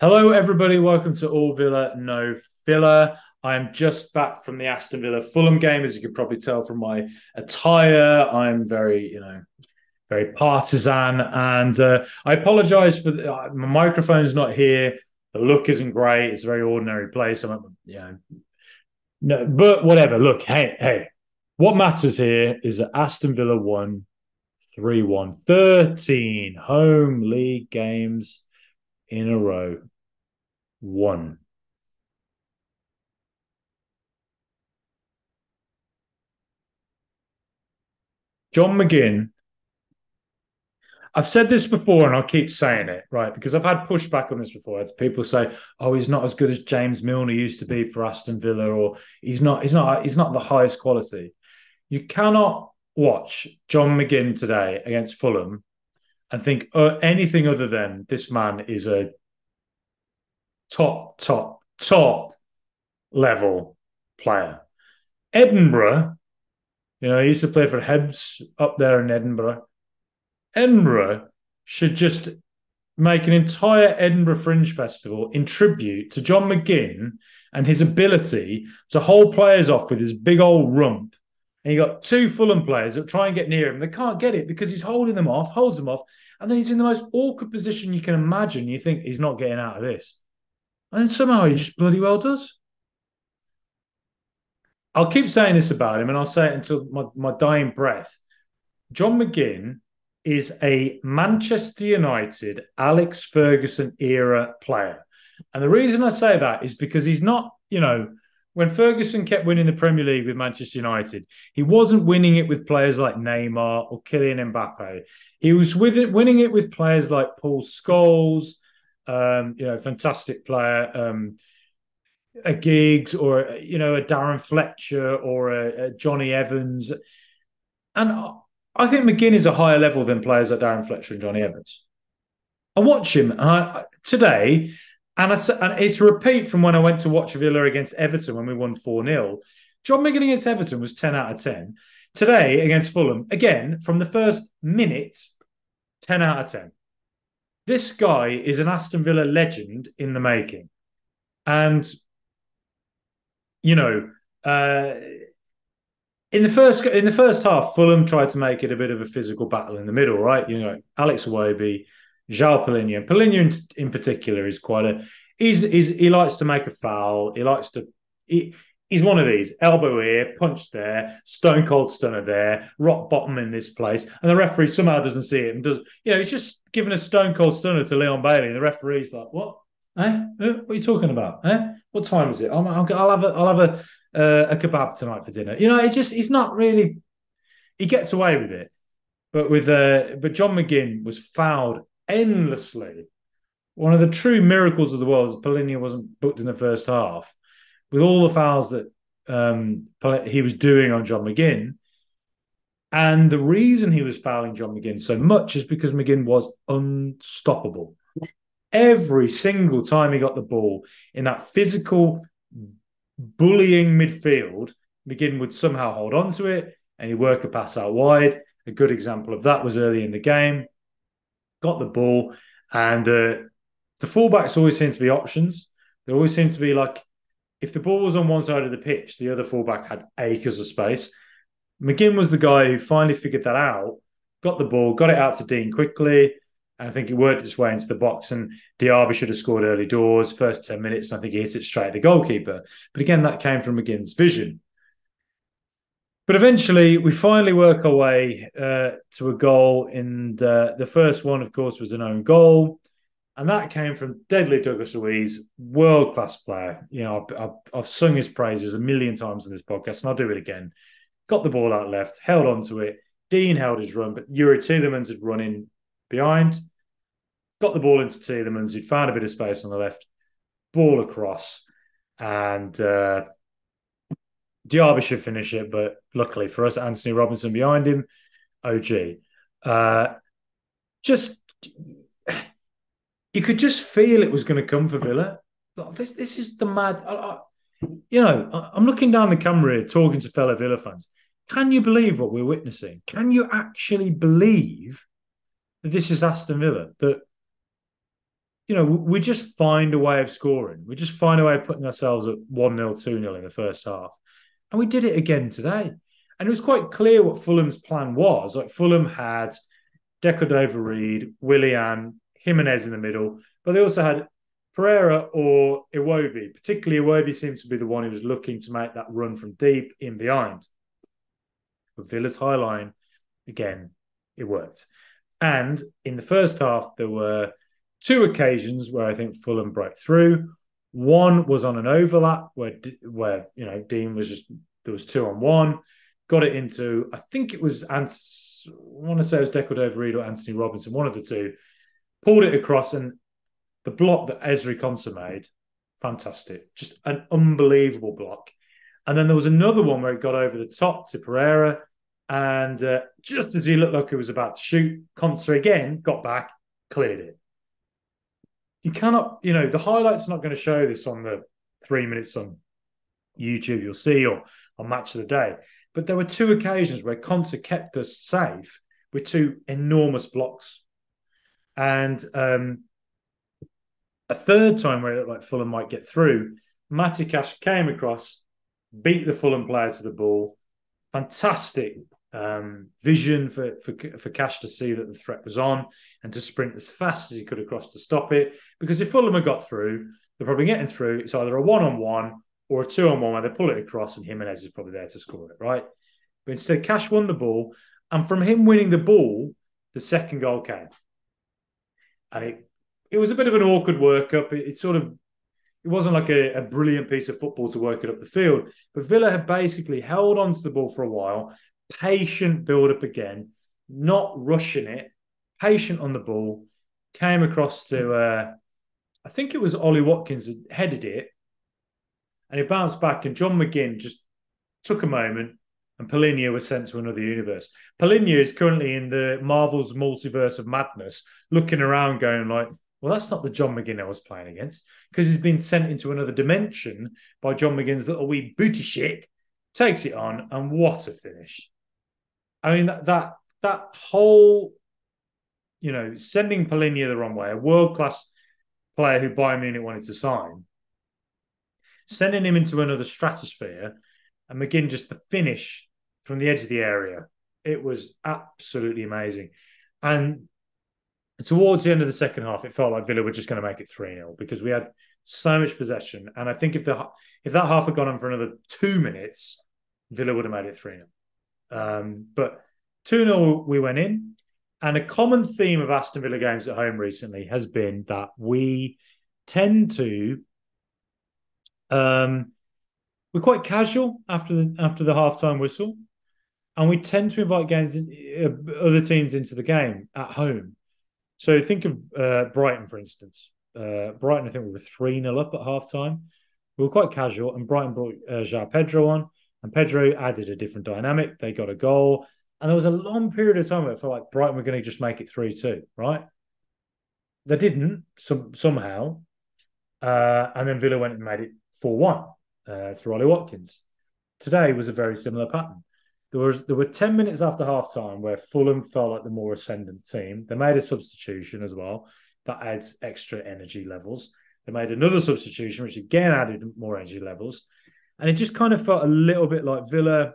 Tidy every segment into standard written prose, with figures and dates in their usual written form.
Hello, everybody. Welcome to All Villa, No Filler. I am just back from the Aston Villa Fulham game, as you can probably tell from my attire. I'm very, very partisan, and I apologise for my microphone's not here. The look isn't great. It's a very ordinary place. No, but whatever. Look, hey. What matters here is that Aston Villa won 3-1, 13 home league games in a row. One. John McGinn, I've said this before and I'll keep saying it, right? Because I've had pushback on this before. It's people say, oh, he's not as good as James Milner used to be for Aston Villa, or he's not the highest quality. You cannot watch John McGinn today against Fulham and think anything other than this man is a top level player. Edinburgh, he used to play for Hibs up there in Edinburgh. Edinburgh should just make an entire Edinburgh Fringe Festival in tribute to John McGinn and his ability to hold players off with his big old rump. And you got two Fulham players that try and get near him. They can't get it because he's holding them off, holds them off, and then he's in the most awkward position you can imagine. You think he's not getting out of this. And then somehow he just bloody well does. I'll keep saying this about him, and I'll say it until my dying breath. John McGinn is a Manchester United Alex Ferguson era player. And the reason I say that is because he's not, when Ferguson kept winning the Premier League with Manchester United, he wasn't winning it with players like Neymar or Kylian Mbappe. He was winning it with players like Paul Scholes, fantastic player, a Giggs or, a Darren Fletcher or a Johnny Evans. And I think McGinn is a higher level than players like Darren Fletcher and Johnny Evans. I watch him today, and it's a repeat from when I went to watch Villa against Everton when we won 4-0. John McGinn against Everton was 10 out of 10. Today against Fulham, again, from the first minute, 10 out of 10. This guy is an Aston Villa legend in the making. And, in the first half, Fulham tried to make it a bit of a physical battle in the middle, right? Alex Iwobi, João Palhinha, and Palhinha in particular is quite a. He likes to make a foul. He's one of these elbow here, punch there, stone cold stunner there, rock bottom in this place, and the referee somehow doesn't see it and does. He's just giving a stone cold stunner to Leon Bailey, and the referee's like, "What? What are you talking about? What time is it? I'll have a kebab tonight for dinner." He's not really. He gets away with it, but John McGinn was fouled endlessly. One of the true miracles of the world is Palhinha wasn't booked in the first half, with all the fouls that he was doing on John McGinn. And the reason he was fouling John McGinn so much is because McGinn was unstoppable. Every single time he got the ball in that physical, bullying midfield, McGinn would somehow hold on to it and he'd work a pass out wide. A good example of that was early in the game. Got the ball, and the fullbacks always seem to be options. There always seems to be like, if the ball was on one side of the pitch, the other fullback had acres of space. McGinn was the guy who finally figured that out, got the ball, got it out to Dean quickly. And I think it worked its way into the box, and Diaby should have scored early doors, first 10 minutes, and I think he hit it straight at the goalkeeper. But again, that came from McGinn's vision. But eventually, we finally work our way to a goal, and the first one, of course, was an own goal. And that came from deadly Douglas Luiz, world-class player. I've sung his praises a million times in this podcast, and I'll do it again. Got the ball out left, held onto it. Dean held his run, but Yuri Tielemans had run in behind. Got the ball into Tielemans, who'd found a bit of space on the left. Ball across. And Diaby should finish it, but luckily for us, Anthony Robinson behind him. OG. You could just feel it was going to come for Villa. This is the mad. I'm looking down the camera here, talking to fellow Villa fans. Can you believe what we're witnessing? Can you actually believe that this is Aston Villa? That we just find a way of scoring. We just find a way of putting ourselves at 1-0, 2-0 in the first half. And we did it again today. And it was quite clear what Fulham's plan was. Like Fulham had Deco-Reid, Willian, Jimenez in the middle, but they also had Pereira or Iwobi. Particularly Iwobi seems to be the one who was looking to make that run from deep in behind. But Villa's high line, again, it worked. And in the first half, there were two occasions where I think Fulham broke through. One was on an overlap where Dean was just, there was 2-on-1, got it into, I think it was, I want to say it was Deco-Reid or Anthony Robinson, one of the two, pulled it across, and the block that Ezri Konsa made, fantastic. Just an unbelievable block. And then there was another one where it got over the top to Pereira, and just as he looked like he was about to shoot, Konsa again got back, cleared it. You cannot, the highlights are not going to show this on the 3 minutes on YouTube you'll see, or on Match of the Day. But there were two occasions where Konsa kept us safe with two enormous blocks. And a third time where it looked like Fulham might get through, Matikash came across, beat the Fulham player to the ball. Fantastic vision for Cash to see that the threat was on and to sprint as fast as he could across to stop it. Because if Fulham had got through, they're probably getting through. It's either a 1-on-1 or a 2-on-1 where they pull it across and Jimenez is probably there to score it, right? But instead, Cash won the ball. And from him winning the ball, the second goal came. And it was a bit of an awkward workup. It wasn't like a brilliant piece of football to work it up the field. But Villa had basically held on to the ball for a while, patient build-up again, not rushing it, patient on the ball, came across to, I think it was Ollie Watkins that headed it, and he bounced back, and John McGinn just took a moment, and Paulinho was sent to another universe. Paulinho is currently in the Marvel's multiverse of madness, looking around going like, well, that's not the John McGinn I was playing against, because he's been sent into another dimension by John McGinn's little wee booty shit, takes it on, and what a finish. I mean, that whole, sending Paulinho the wrong way, a world-class player who Bayern Munich wanted to sign, sending him into another stratosphere, and McGinn just the finish from the edge of the area. It was absolutely amazing. And towards the end of the second half, it felt like Villa were just going to make it 3-0 because we had so much possession. And I think if that half had gone on for another 2 minutes, Villa would have made it 3-0. But 2-0 we went in. And a common theme of Aston Villa games at home recently has been that we tend to we're quite casual after the halftime whistle, and we tend to invite other teams into the game at home. So think of Brighton, for instance. Brighton, I think we were 3-0 up at halftime. We were quite casual, and Brighton brought João Pedro on, and Pedro added a different dynamic. They got a goal, and there was a long period of time where it felt like Brighton were going to just make it 3-2, right? They didn't, somehow. And then Villa went and made it 4-1 through Ollie Watkins. Today was a very similar pattern. There were 10 minutes after half-time where Fulham felt like the more ascendant team. They made a substitution as well. That adds extra energy levels. They made another substitution, which again added more energy levels. And it just kind of felt a little bit like Villa.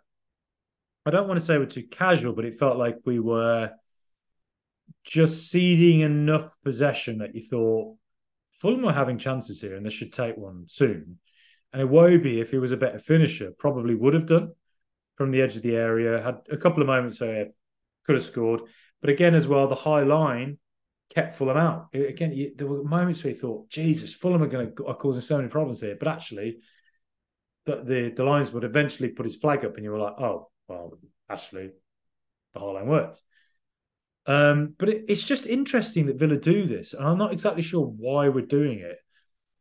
I don't want to say we're too casual, but it felt like we were just ceding enough possession that you thought Fulham were having chances here and they should take one soon. And Iwobi, if he was a better finisher, probably would have done from the edge of the area. Had a couple of moments where could have scored. But again, as well, the high line kept Fulham out. There were moments where you thought, Jesus, Fulham are causing so many problems here. But actually, the lines would eventually put his flag up and you were like, oh, well, actually, the high line worked. But it's just interesting that Villa do this. And I'm not exactly sure why we're doing it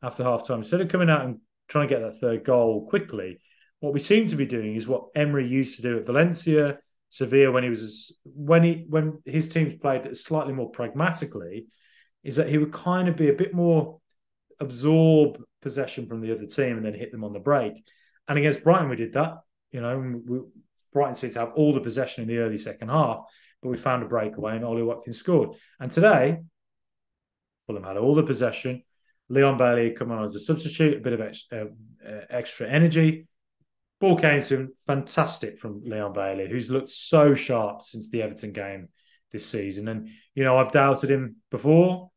after half-time. Instead of coming out and trying to get that third goal quickly, what we seem to be doing is what Emery used to do at Valencia, Sevilla, when his teams played slightly more pragmatically, is that he would kind of be a bit more absorb possession from the other team and then hit them on the break. And against Brighton, we did that. Brighton seemed to have all the possession in the early second half, but we found a breakaway and Ollie Watkins scored. And today, Fulham had all the possession. Leon Bailey had come on as a substitute, a bit of extra energy. Ball came to him, fantastic from Leon Bailey, who's looked so sharp since the Everton game this season. And, I've doubted him before,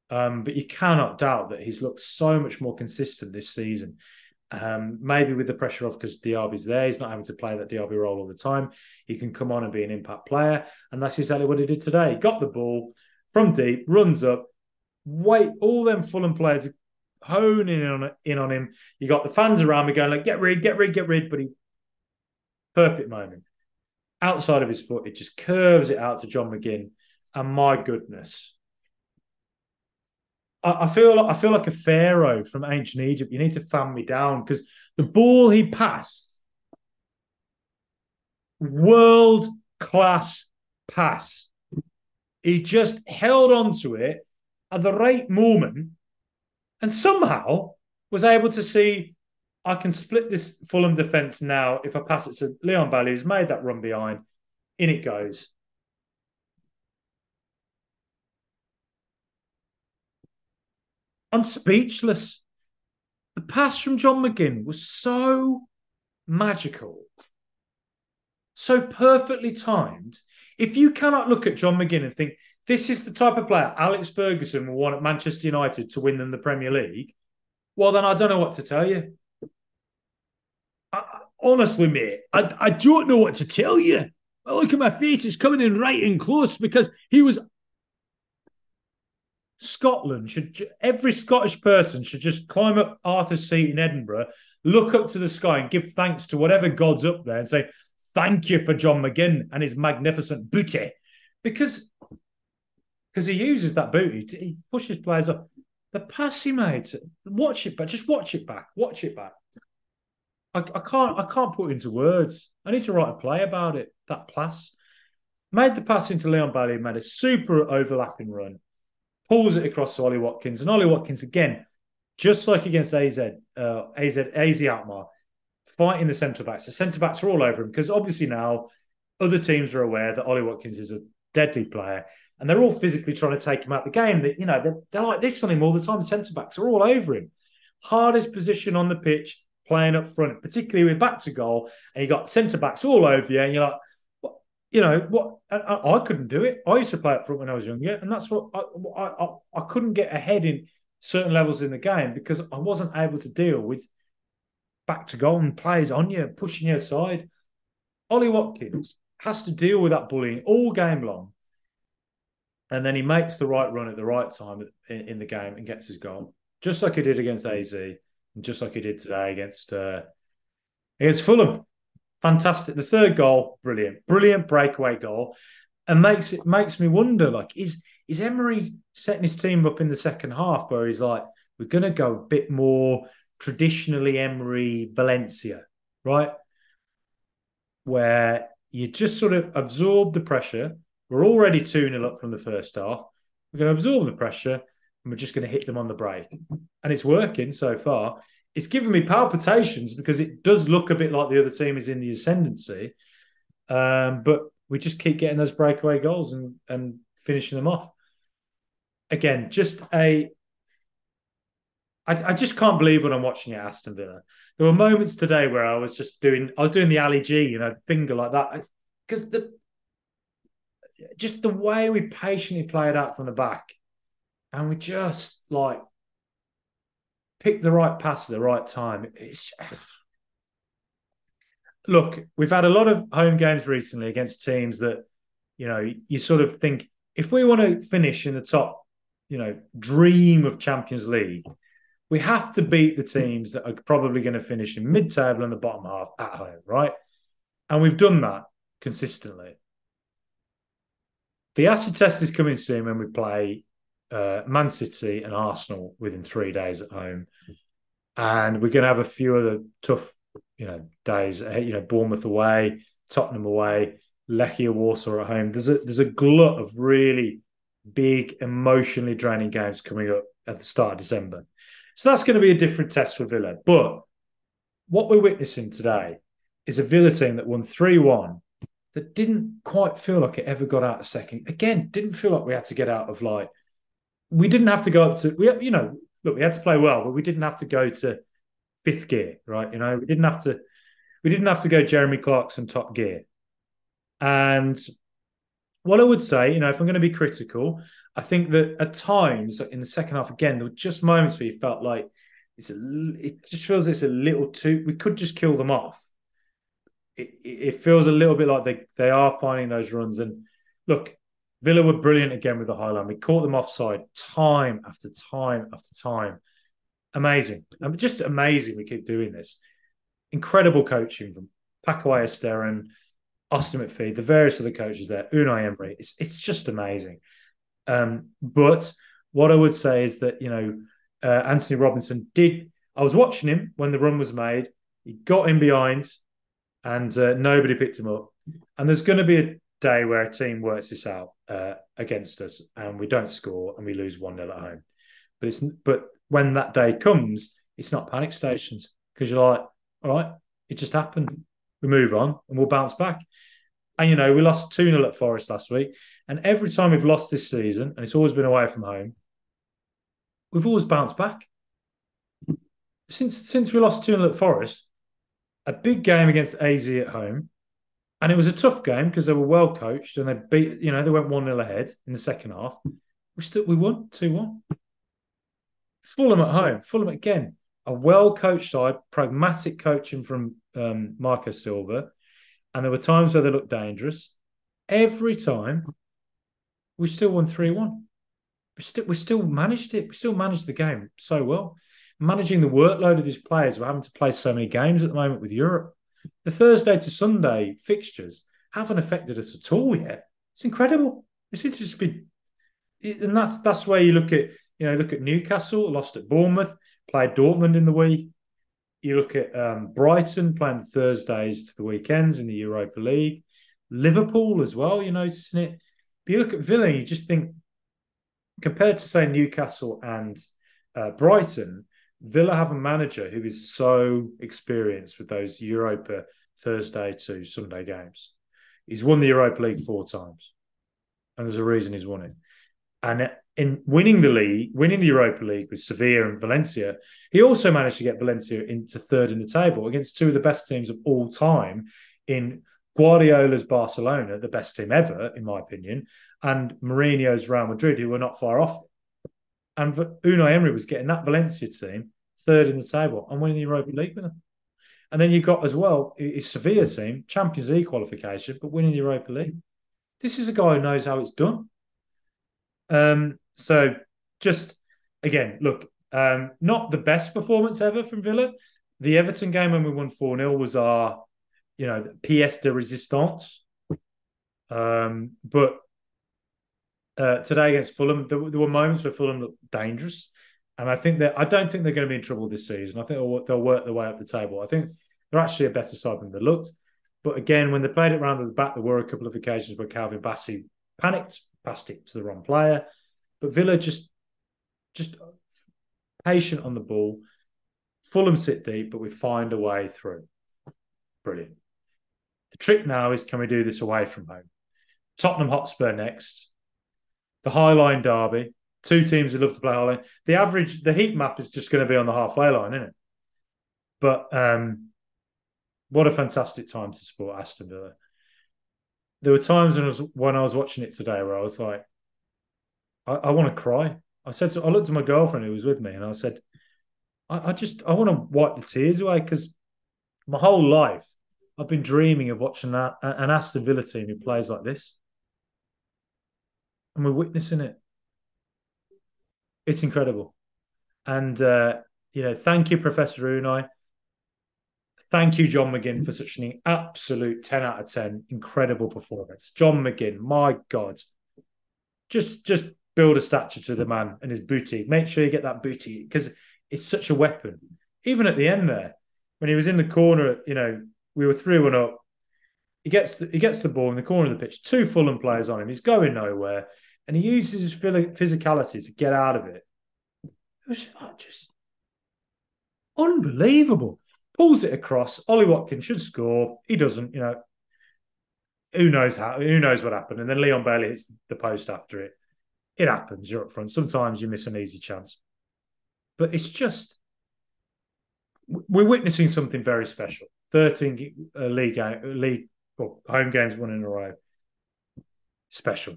but you cannot doubt that he's looked so much more consistent this season. Maybe with the pressure off because Diaby's there. He's not having to play that Diaby role all the time. He can come on and be an impact player. And that's exactly what he did today. He got the ball from deep, runs up, all them Fulham players are honing in on him. You got the fans around me going like, get rid. But perfect moment. Outside of his foot, it just curves it out to John McGinn. And my goodness, I feel like a pharaoh from ancient Egypt. You need to fan me down because the ball he passed, world class pass. He just held on to it at the right moment and somehow was able to see, I can split this Fulham defence now if I pass it to Leon Bailey, who's made that run behind. In it goes. I'm speechless. The pass from John McGinn was so magical, so perfectly timed. If you cannot look at John McGinn and think, this is the type of player Alex Ferguson will want at Manchester United to win them the Premier League, well, then I don't know what to tell you. Honestly, mate, I don't know what to tell you. Look at my face, it's coming in right in close because he was... every Scottish person should just climb up Arthur's Seat in Edinburgh, look up to the sky and give thanks to whatever God's up there and say, thank you for John McGinn and his magnificent booty. Because he uses that booty, he pushes players up. The pass he made, watch it back, just watch it back. I can't put it into words. I need to write a play about it, that pass. Made the pass into Leon Bailey, made a super overlapping run. Pulls it across to Ollie Watkins. And Ollie Watkins, again, just like against AZ Alkmaar, fighting the centre-backs. The centre-backs are all over him because obviously now other teams are aware that Ollie Watkins is a deadly player and they're all physically trying to take him out of the game. They're like this on him all the time. The centre-backs are all over him. Hardest position on the pitch, playing up front, particularly with back to goal, and you got centre-backs all over you and you're like, what? I couldn't do it. I used to play up front when I was younger, and that's what I couldn't get ahead in certain levels in the game because I wasn't able to deal with back to goal and players on you, pushing you aside. Ollie Watkins has to deal with that bullying all game long, and then he makes the right run at the right time in the game and gets his goal, just like he did against AZ, and just like he did today against Fulham. Fantastic. The third goal, brilliant breakaway goal, and makes me wonder, like, is Emery setting his team up in the second half where he's like, we're going to go a bit more traditionally Emery Valencia, right? Where you just sort of absorb the pressure. We're already 2-0 up from the first half. We're going to absorb the pressure and we're just going to hit them on the break. And it's working so far. It's given me palpitations because it does look a bit like the other team is in the ascendancy. But we just keep getting those breakaway goals and finishing them off. Again, I just can't believe when I'm watching it, Aston Villa. There were moments today where I was doing the Ali G, finger like that. Because the way we patiently played out from the back and we just like pick the right pass at the right time. Look, we've had a lot of home games recently against teams that, you sort of think, if we want to finish in the top, dream of Champions League, we have to beat the teams that are probably going to finish in mid-table and the bottom half at home, right? And we've done that consistently. The acid test is coming soon when we play Man City and Arsenal within 3 days at home, and we're going to have a few other tough, days. Bournemouth away, Tottenham away, Lechia Warsaw at home. There's a glut of really big, emotionally draining games coming up at the start of December, so that's going to be a different test for Villa. But what we're witnessing today is a Villa team that won 3-1. That didn't quite feel like it ever got out of second. Again, didn't feel like we had to get out of like we didn't have to go up to look, we had to play well, but we didn't have to go to fifth gear, right? We didn't have to go Jeremy Clarkson top gear. And what I would say, if I'm going to be critical, I think that at times in the second half, again, there were just moments where you felt like it just feels it's a little too. We could just kill them off. It feels a little bit like they are finding those runs. And look, Villa were brilliant again with the high line. We caught them offside time after time after time. Amazing. Just amazing we keep doing this. Incredible coaching from Paco Ayester, Austin McPhee, the various other coaches there, Unai Emery. It's just amazing. But what I would say is that, Anthony Robinson did. I was watching him when the run was made. He got in behind and nobody picked him up. And there's going to be a day where a team works this out against us and we don't score and we lose 1-0 at home. But when that day comes, it's not panic stations because you're like, all right, it just happened. We move on and we'll bounce back. And, we lost 2-0 at Forest last week. And every time we've lost this season, and it's always been away from home, we've always bounced back. Since we lost 2-0 at Forest, a big game against AZ at home, and it was a tough game because they were well coached and they went 1-0 ahead in the second half. We won 2-1. Fulham at home. Fulham again, a well-coached side, pragmatic coaching from Marco Silva. And there were times where they looked dangerous. Every time, we still won 3-1. We still managed it. We still managed the game so well. Managing the workload of these players, we're having to play so many games at the moment with Europe. The Thursday to Sunday fixtures haven't affected us at all yet. It's incredible. It seems to just be, and that's where you look at Newcastle, lost at Bournemouth, played Dortmund in the week. You look at Brighton playing the Thursdays to the weekends in the Europa League. Liverpool as well, isn't it? But you look at Villa and you just think, compared to, say, Newcastle and Brighton, Villa have a manager who is so experienced with those Europa Thursday to Sunday games. He's won the Europa League 4 times. And there's a reason he's won it. And in winning the league, winning the Europa League with Sevilla and Valencia, he also managed to get Valencia into third in the table against 2 of the best teams of all time in Guardiola's Barcelona, the best team ever, in my opinion, and Mourinho's Real Madrid, who were not far off. And Unai Emery was getting that Valencia team third in the table and winning the Europa League with them. And then you got as well his Sevilla team, Champions League qualification, but winning the Europa League. This is a guy who knows how it's done. So just, again, look, not the best performance ever from Villa. The Everton game when we won 4-0 was our, pièce de résistance. But today against Fulham, there were moments where Fulham looked dangerous. And I don't think they're going to be in trouble this season. I think they'll work their way up the table. I think they're actually a better side than they looked. But again, when they played it round at the back, there were a couple of occasions where Calvin Bassey panicked, passed it to the wrong player. But Villa just patient on the ball. Fulham sit deep, but we find a way through. Brilliant. The trick now is, can we do this away from home? Tottenham Hotspur next. The Highline derby. 2 teams who love to play Highline. The heat map is just going to be on the halfway line, isn't it? But what a fantastic time to support Aston Villa. There were times when I was watching it today where I was like, I want to cry. I looked at my girlfriend who was with me and I said, I want to wipe the tears away because my whole life I've been dreaming of watching an Aston Villa team who plays like this. And we're witnessing it. It's incredible. And, thank you, Professor Unai. Thank you, John McGinn, for such an absolute 10 out of 10 incredible performance. John McGinn, my God. Just build a statue to the man and his booty. Make sure you get that booty because it's such a weapon. Even at the end there, when he was in the corner, we were 3-1 up. He gets the ball in the corner of the pitch. 2 Fulham players on him. He's going nowhere. And he uses his physicality to get out of it. It was just unbelievable. Pulls it across. Ollie Watkins should score. He doesn't, Who knows what happened? And then Leon Bailey hits the post after it. It happens. You're up front. Sometimes you miss an easy chance. But it's just, we're witnessing something very special. 13 league or home games won in a row. Special.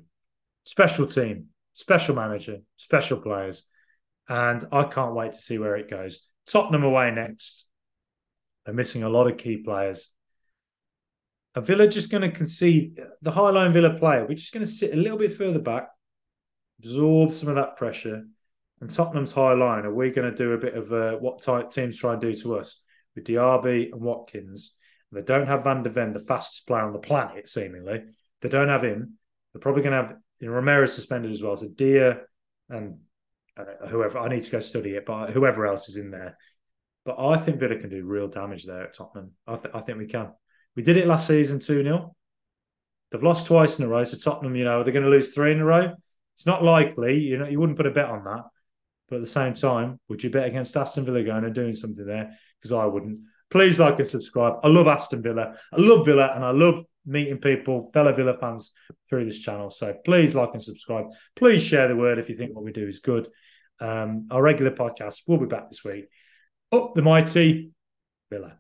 Special team, special manager, special players. And I can't wait to see where it goes. Tottenham away next. They're missing a lot of key players. Are Villa just going to concede? The high line Villa player, we're just going to sit a little bit further back, absorb some of that pressure. And Tottenham's high line, are we going to do a bit of what type teams try and do to us with Diaby and Watkins? They don't have Van de Ven, the fastest player on the planet, seemingly. They don't have him. They're probably going to have Romero suspended as well. So Dia and whoever, I need to go study it, but whoever else is in there. But I think Villa can do real damage there at Tottenham. I think we can. We did it last season 2-0. They've lost twice in a row. So Tottenham, they're going to lose 3 in a row. It's not likely. You wouldn't put a bet on that. But at the same time, would you bet against Aston Villa going and doing something there? Because I wouldn't. Please like and subscribe. I love Aston Villa. I love Villa, and I love meeting people, fellow Villa fans through this channel. So please like and subscribe. Please share the word if you think what we do is good. Our regular podcast will be back this week. Up the mighty Villa.